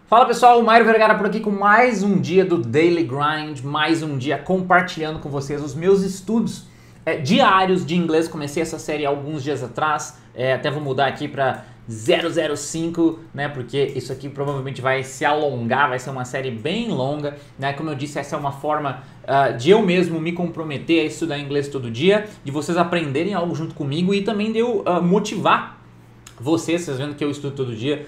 Fala pessoal, o Mairo Vergara por aqui com mais um dia do Daily Grind, mais um dia compartilhando com vocês os meus estudos diários de inglês. Comecei essa série alguns dias atrás, até vou mudar aqui para 005, né, porque isso aqui provavelmente vai se alongar, vai ser uma série bem longa, né, como eu disse, essa é uma forma de eu mesmo me comprometer a estudar inglês todo dia, de vocês aprenderem algo junto comigo e também de eu motivar vocês vendo que eu estudo todo dia,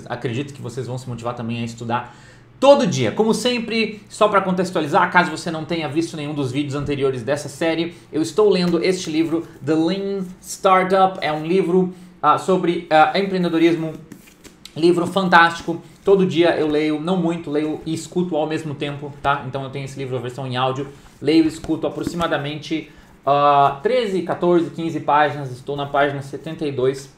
acredito que vocês vão se motivar também a estudar todo dia. Como sempre, só para contextualizar, caso você não tenha visto nenhum dos vídeos anteriores dessa série, eu estou lendo este livro, The Lean Startup. É um livro sobre empreendedorismo, livro fantástico. Todo dia eu leio, não muito, leio e escuto ao mesmo tempo, tá? Então eu tenho esse livro, a versão em áudio, leio e escuto aproximadamente 13, 14, 15 páginas, estou na página 72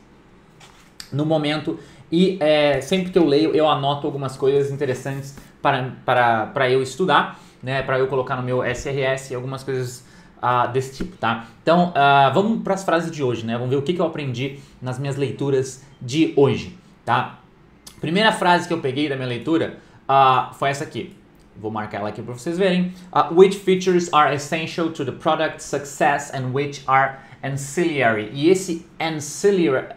no momento, e sempre que eu leio, eu anoto algumas coisas interessantes para eu estudar, né, para eu colocar no meu SRS e algumas coisas desse tipo, tá? Então, vamos para as frases de hoje, né? Vamos ver o que eu aprendi nas minhas leituras de hoje, tá? Primeira frase que eu peguei da minha leitura foi essa aqui. Vou marcar ela aqui para vocês verem. Which features are essential to the product success and which are ancillary. E esse ancillary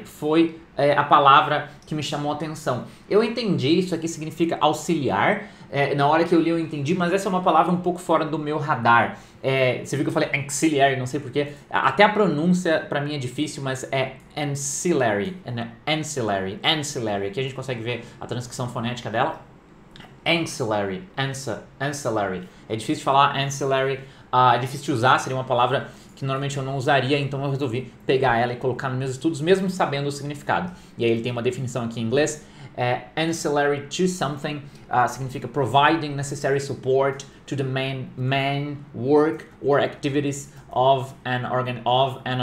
foi a palavra que me chamou a atenção. Eu entendi, isso aqui significa auxiliar. Na hora que eu li eu entendi, mas essa é uma palavra um pouco fora do meu radar. Você viu que eu falei ancillary, não sei porquê. Até a pronúncia pra mim é difícil, mas é ancillary. Ancillary. Aqui a gente consegue ver a transcrição fonética dela. Ancillary. É difícil de falar ancillary, é difícil de usar, seria uma palavra que normalmente eu não usaria, então eu resolvi pegar ela e colocar nos meus estudos, mesmo sabendo o significado. E aí ele tem uma definição aqui em inglês. Ancillary to something significa providing necessary support to the main work or activities of an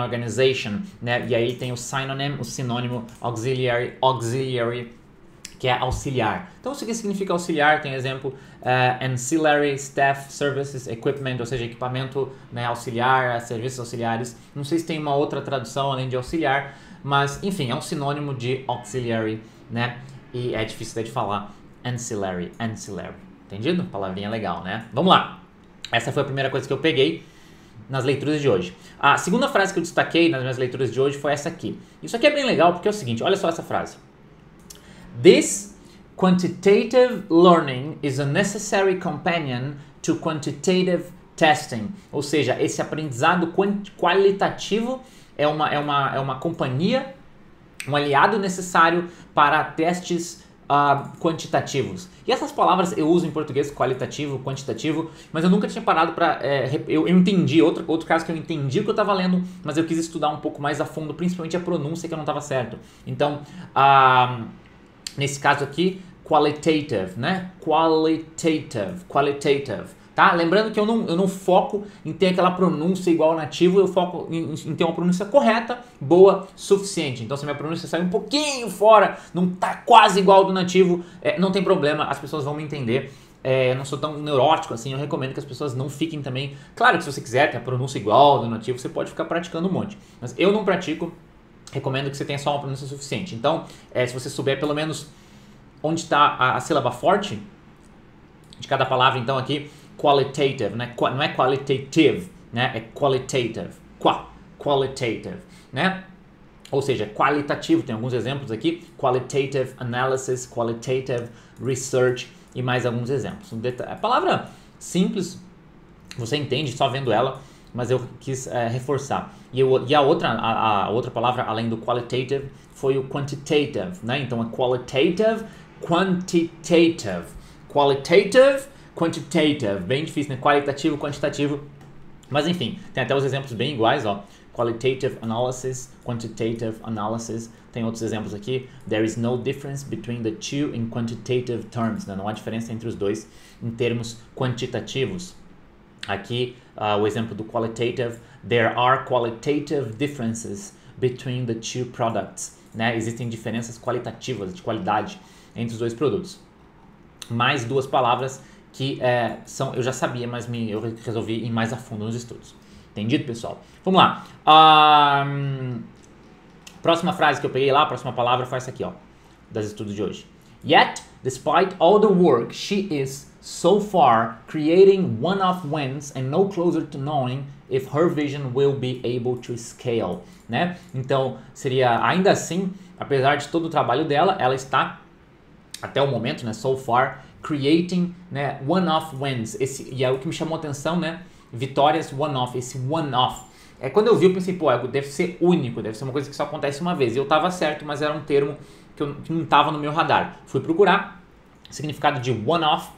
organization, né? E aí tem o sinônimo auxiliary, que é auxiliar. Então isso aqui significa auxiliar, tem exemplo, ancillary staff services equipment, ou seja, equipamento, né, auxiliar, serviços auxiliares. Não sei se tem uma outra tradução além de auxiliar, mas enfim, é um sinônimo de auxiliary, né? E é difícil até de falar ancillary. Entendido? Palavrinha legal, né? Vamos lá. Essa foi a primeira coisa que eu peguei nas leituras de hoje. A segunda frase que eu destaquei nas minhas leituras de hoje foi essa aqui. Isso aqui é bem legal porque é o seguinte, olha só essa frase. This quantitative learning is a necessary companion to quantitative testing. Ou seja, esse aprendizado qualitativo é uma companhia, um aliado necessário para testes quantitativos. E essas palavras eu uso em português, qualitativo, quantitativo, mas eu nunca tinha parado para... eu entendi, outro caso que eu entendi o que eu estava lendo, mas eu quis estudar um pouco mais a fundo, principalmente a pronúncia que eu não estava certo. Então, nesse caso aqui, qualitative, né? Qualitative, tá? Lembrando que eu não foco em ter aquela pronúncia igual ao nativo, eu foco em ter uma pronúncia correta, boa, suficiente. Então se minha pronúncia sair um pouquinho fora, não tá quase igual ao do nativo, não tem problema, as pessoas vão me entender. Eu não sou tão neurótico assim, eu recomendo que as pessoas não fiquem também... Claro que se você quiser ter a pronúncia igual ao do nativo, você pode ficar praticando um monte. Mas eu não pratico, recomendo que você tenha só uma pronúncia suficiente. Então, se você souber pelo menos onde está a sílaba forte de cada palavra, então aqui, qualitative, né? Não é qualitative, né? É qualitative. Qualitative, né? Ou seja, qualitativo, tem alguns exemplos aqui, qualitative analysis, qualitative research e mais alguns exemplos. A palavra simples, você entende só vendo ela, mas eu quis reforçar. E a outra palavra, além do qualitative, foi o quantitative, né? Então, é qualitative, quantitative. Qualitative, quantitative. Bem difícil, né? Qualitativo, quantitativo. Mas, enfim, tem até os exemplos bem iguais, ó. Qualitative analysis, quantitative analysis. Tem outros exemplos aqui. There is no difference between the two in quantitative terms. Né? Não há diferença entre os dois em termos quantitativos. Aqui, o exemplo do qualitative. There are qualitative differences between the two products. Né? Existem diferenças qualitativas, de qualidade, entre os dois produtos. Mais duas palavras que eu já sabia, mas eu resolvi ir mais a fundo nos estudos. Entendido, pessoal? Vamos lá. Próxima frase que eu peguei lá, a próxima palavra foi essa aqui, ó, das estudos de hoje. Yet, despite all the work, she is so far creating one-off wins and no closer to knowing if her vision will be able to scale, né? Então, seria ainda assim, apesar de todo o trabalho dela, ela está até o momento, né, so far creating, né, one-off wins. E é o que me chamou a atenção, né? Vitórias one-off, esse one-off. Quando eu vi, eu pensei, pô, deve ser único, deve ser uma coisa que só acontece uma vez. E eu tava certo, mas era um termo que não estava no meu radar. Fui procurar significado de one-off,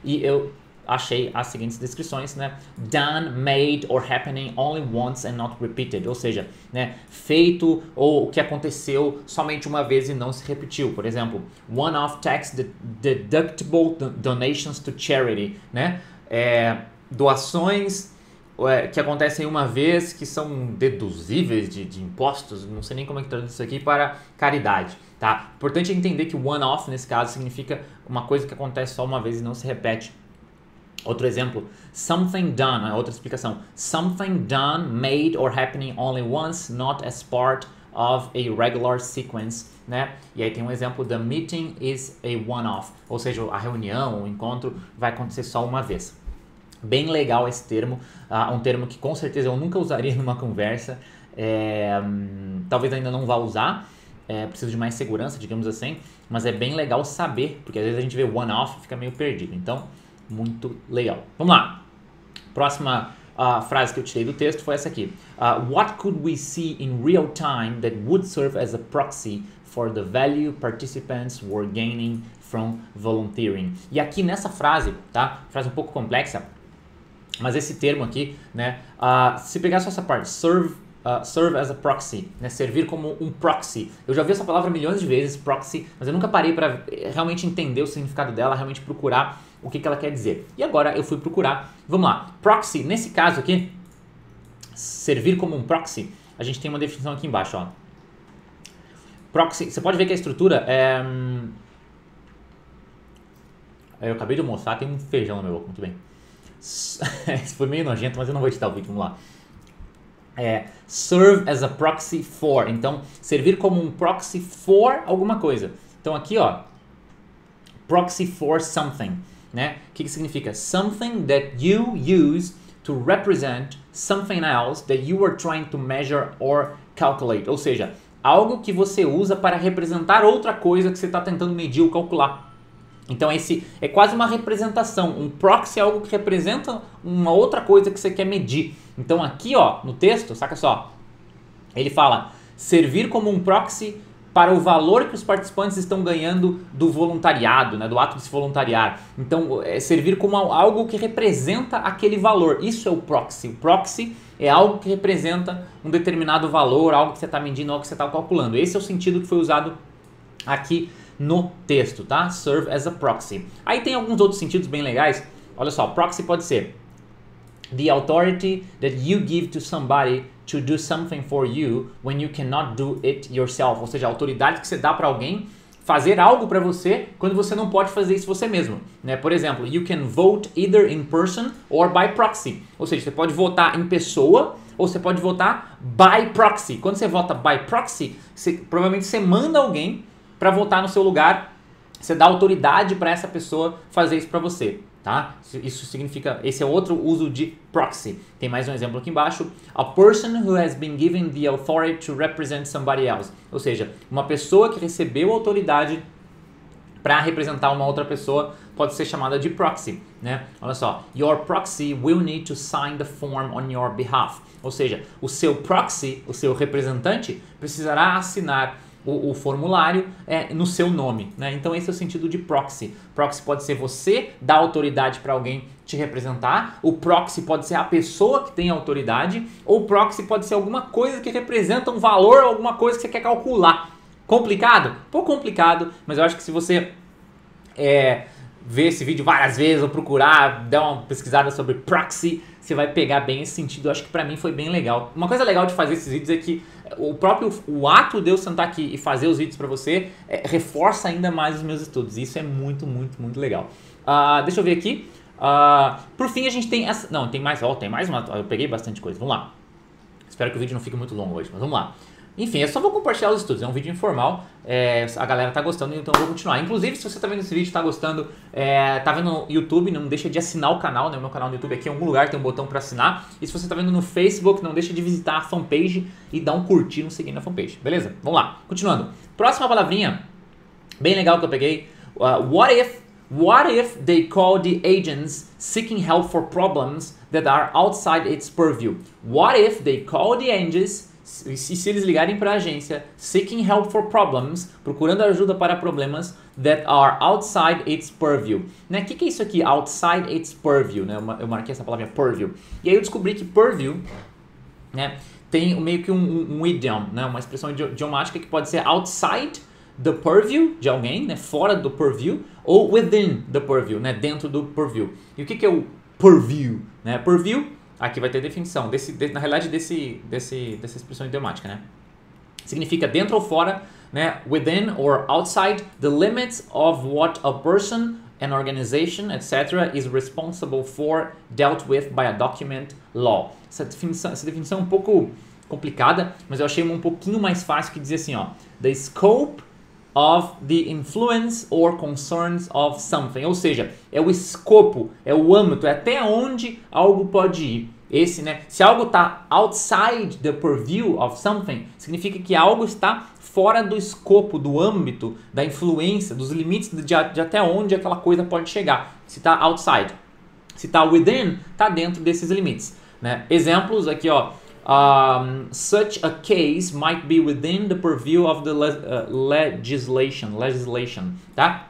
e eu achei as seguintes descrições, né? Done, made or happening only once and not repeated. Ou seja, né, feito ou o que aconteceu somente uma vez e não se repetiu. Por exemplo, one-off tax deductible donations to charity, né? Doações que acontecem uma vez, que são deduzíveis de impostos, não sei nem como é que traduz isso aqui, para caridade, tá? Importante é entender que one-off, nesse caso, significa uma coisa que acontece só uma vez e não se repete. Outro exemplo, something done, outra explicação. Something done, made or happening only once, not as part of a regular sequence, né? E aí tem um exemplo, the meeting is a one-off, ou seja, a reunião, o encontro vai acontecer só uma vez. Bem legal esse termo, um termo que com certeza eu nunca usaria numa conversa, talvez ainda não vá usar, preciso de mais segurança, digamos assim, mas é bem legal saber, porque às vezes a gente vê one-off e fica meio perdido, então muito legal. Vamos lá, próxima frase que eu tirei do texto foi essa aqui. What could we see in real time that would serve as a proxy for the value participants were gaining from volunteering? E aqui nessa frase, tá? Frase um pouco complexa, mas esse termo aqui, né? Se pegar só essa parte, serve as a proxy, né? Servir como um proxy. Eu já ouvi essa palavra milhões de vezes, proxy, mas eu nunca parei para realmente entender o significado dela, realmente procurar o que ela quer dizer. E agora eu fui procurar. Vamos lá. Proxy, nesse caso aqui, servir como um proxy, a gente tem uma definição aqui embaixo, ó. Proxy, você pode ver que a estrutura é... Eu acabei de mostrar, tem um feijão na minha boca, muito bem. Isso foi meio nojento, mas eu não vou editar o vídeo, vamos lá. Serve as a proxy for. Então, servir como um proxy for alguma coisa. Então aqui, ó, proxy for something, né? O que significa? Something that you use to represent something else that you are trying to measure or calculate. Ou seja, algo que você usa para representar outra coisa que você está tentando medir ou calcular. Então esse é quase uma representação. Um proxy é algo que representa uma outra coisa que você quer medir. Então aqui, ó, no texto, saca só, ele fala servir como um proxy para o valor que os participantes estão ganhando do voluntariado, né, do ato de se voluntariar. Então, servir como algo que representa aquele valor. Isso é o proxy. O proxy é algo que representa um determinado valor, algo que você está medindo, algo que você está calculando. Esse é o sentido que foi usado aqui no texto, tá? Serve as a proxy. Aí tem alguns outros sentidos bem legais. Olha só, proxy pode ser the authority that you give to somebody to do something for you when you cannot do it yourself. Ou seja, a autoridade que você dá para alguém fazer algo para você quando você não pode fazer isso você mesmo, né? Por exemplo, you can vote either in person or by proxy. Ou seja, você pode votar em pessoa ou você pode votar by proxy. Quando você vota by proxy, provavelmente você manda alguém para votar no seu lugar, você dá autoridade para essa pessoa fazer isso para você, tá? Isso significa, esse é outro uso de proxy. Tem mais um exemplo aqui embaixo. A person who has been given the authority to represent somebody else. Ou seja, uma pessoa que recebeu autoridade para representar uma outra pessoa pode ser chamada de proxy, né? Olha só, your proxy will need to sign the form on your behalf. Ou seja, o seu proxy, o seu representante, precisará assinar o formulário no seu nome, né? Então esse é o sentido de proxy. Proxy pode ser você dar autoridade para alguém te representar, o proxy pode ser a pessoa que tem autoridade, ou proxy pode ser alguma coisa que representa um valor, alguma coisa que você quer calcular. Complicado? Um pouco complicado, mas eu acho que se você ver esse vídeo várias vezes ou procurar, dar uma pesquisada sobre proxy, você vai pegar bem esse sentido. Eu acho que pra mim foi bem legal. Uma coisa legal de fazer esses vídeos é que o ato de eu sentar aqui e fazer os vídeos pra você reforça ainda mais os meus estudos. Isso é muito, muito, muito legal. Deixa eu ver aqui. Por fim a gente tem essa... Não, tem mais uma... Eu peguei bastante coisa. Vamos lá. Espero que o vídeo não fique muito longo hoje, mas vamos lá. Enfim, eu só vou compartilhar os estudos, é um vídeo informal, a galera tá gostando, então eu vou continuar. Inclusive, se você tá vendo esse vídeo, tá gostando, tá vendo no YouTube, não deixa de assinar o canal, né? O meu canal no YouTube aqui em algum lugar tem um botão para assinar. E se você tá vendo no Facebook, não deixa de visitar a fanpage e dar um curtir, seguir na fanpage, beleza? Vamos lá, continuando. Próxima palavrinha, bem legal que eu peguei, what if they call the agents seeking help for problems that are outside its purview? What if they call the agents, se eles ligarem para a agência, seeking help for problems, procurando ajuda para problemas that are outside its purview. Né? O que é isso aqui, outside its purview? Né? Eu marquei essa palavra purview. E aí eu descobri que purview, né, tem meio que um idiom, né, uma expressão idiomática que pode ser outside the purview de alguém, né, fora do purview, ou within the purview, né, dentro do purview. E o que é o purview? Né? Purview, aqui vai ter definição, na realidade dessa expressão idiomática, né? Significa dentro ou fora, né? Within or outside the limits of what a person, an organization, etc. is responsible for, dealt with by a document, law. Essa definição é um pouco complicada, mas eu achei uma um pouquinho mais fácil que dizer assim, ó, the scope of the influence or concerns of something, ou seja, é o escopo, é o âmbito, é até onde algo pode ir. Esse, né? Se algo está outside the purview of something, significa que algo está fora do escopo, do âmbito, da influência, dos limites de até onde aquela coisa pode chegar. Se está outside. Se está within, está dentro desses limites. Né? Exemplos aqui, ó. Such a case might be within the purview of the legislation, tá?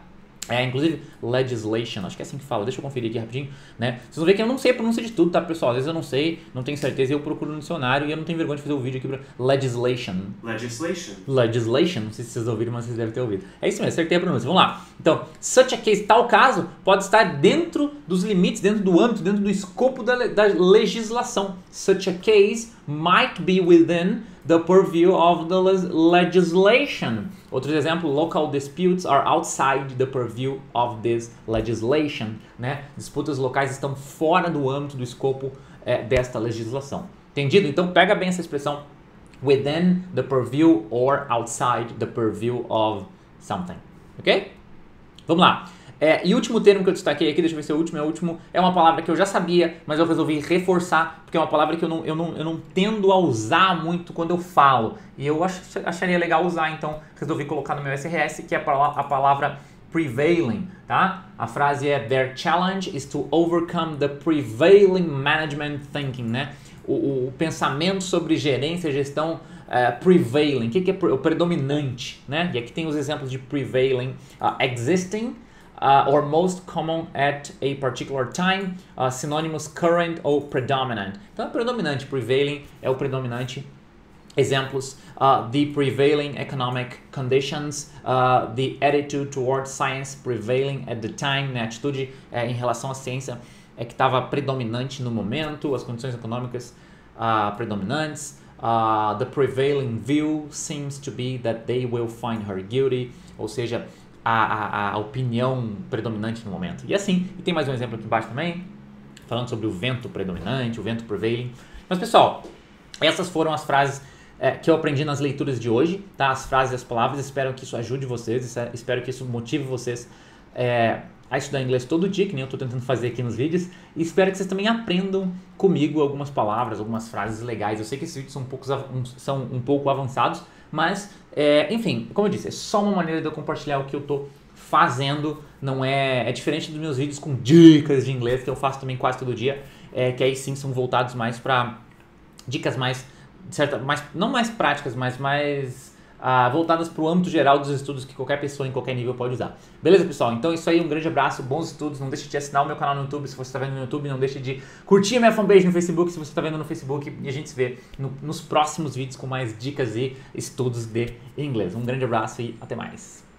Inclusive, legislation, acho que é assim que fala, deixa eu conferir aqui rapidinho, né? Vocês vão ver que eu não sei a pronúncia de tudo, tá, pessoal? Às vezes eu não sei, não tenho certeza, eu procuro no dicionário e eu não tenho vergonha de fazer o vídeo aqui pra legislation. Legislation, não sei se vocês ouviram, mas vocês devem ter ouvido. É isso mesmo, acertei a pronúncia, vamos lá. Então, such a case, tal caso, pode estar dentro dos limites, dentro do âmbito, dentro do escopo da legislação. Such a case might be within the purview of the legislation. Outro exemplo, local disputes are outside the purview of this legislation. Né? Disputas locais estão fora do âmbito, do escopo desta legislação. Entendido? Então pega bem essa expressão, within the purview or outside the purview of something. Ok? Vamos lá. E o último termo que eu destaquei aqui, deixa eu ver se é o último, é uma palavra que eu já sabia, mas eu resolvi reforçar, porque é uma palavra que eu não tendo a usar muito quando eu falo. E eu acharia legal usar, então resolvi colocar no meu SRS, que é a palavra prevailing, tá? A frase é, their challenge is to overcome the prevailing management thinking, né? O pensamento sobre gerência e gestão prevailing. O que é o predominante, né? E aqui tem os exemplos de prevailing, existing, or most common at a particular time, sinônimos current ou predominant. Então, é predominante, prevailing é o predominante. Exemplos, the prevailing economic conditions, the attitude towards science prevailing at the time, né? A atitude em relação à ciência que estava predominante no momento, as condições econômicas predominantes. The prevailing view seems to be that they will find her guilty, ou seja, a opinião predominante no momento. E assim, e tem mais um exemplo aqui embaixo também, falando sobre o vento predominante, o vento prevailing. Mas pessoal, essas foram as frases que eu aprendi nas leituras de hoje, tá? As frases e as palavras, espero que isso ajude vocês, espero que isso motive vocês a estudar inglês todo dia, que nem eu estou tentando fazer aqui nos vídeos, e espero que vocês também aprendam comigo algumas palavras, algumas frases legais. Eu sei que esses vídeos são um pouco avançados, mas, enfim, como eu disse, é só uma maneira de eu compartilhar o que eu estou fazendo, não é diferente dos meus vídeos com dicas de inglês, que eu faço também quase todo dia, que aí sim são voltados mais para dicas não mais práticas, mas mais voltadas para o âmbito geral dos estudos que qualquer pessoa em qualquer nível pode usar. Beleza, pessoal? Então é isso aí, um grande abraço, bons estudos, não deixe de assinar o meu canal no YouTube, se você está vendo no YouTube, não deixe de curtir a minha fanpage no Facebook, se você está vendo no Facebook, e a gente se vê nos próximos vídeos com mais dicas e estudos de inglês. Um grande abraço e até mais!